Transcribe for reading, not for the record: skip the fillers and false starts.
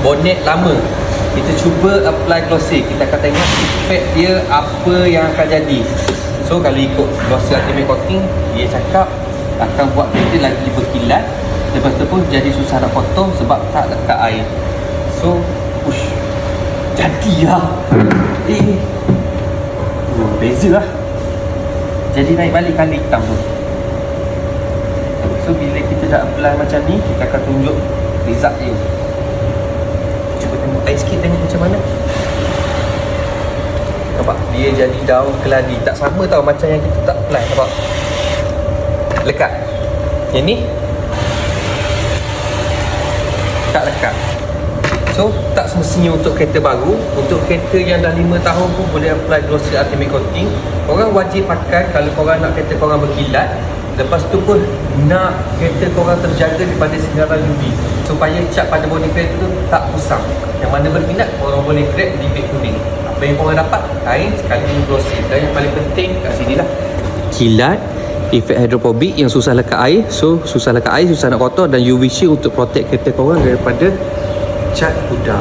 bonet lama. Kita cuba apply glossy. Kita akan tengok efek dia apa yang akan jadi. So kalau ikut glossy ultimate coating, dia cakap akan buat kereta lagi berkilat. Lepas tu pun jadi susah nak potong sebab tak lekat air. So push. Jadilah. Beza lah. Jadi naik balik kali hitam tu. So bila kita dah apply macam ni, kita akan tunjuk result dia. Cuba tengok air sikit, tengok macam mana. Nampak? Dia jadi daun keladi. Tak sama tau macam yang kita tak apply. Nampak? Lekat. Yang ni tak lekat. So tak semestinya untuk kereta baru. Untuk kereta yang dah 5 tahun pun boleh apply glossy ultimate coating. Korang wajib pakai kalau korang nak kereta korang berkilat. Lepas tu pun nak kereta korang terjaga daripada sinaran UV, supaya cat pada bodi kereta tu tak kusam. Yang mana berminat, korang boleh grab di beg kuning. Apa yang korang dapat? Kain sekali glossy. Dan yang paling penting kat sini lah, kilat, efek hidrophobic yang susah lekat air. So susah lekat air, susah nak kotor, dan UV shield untuk protect kereta korang daripada cat pudar.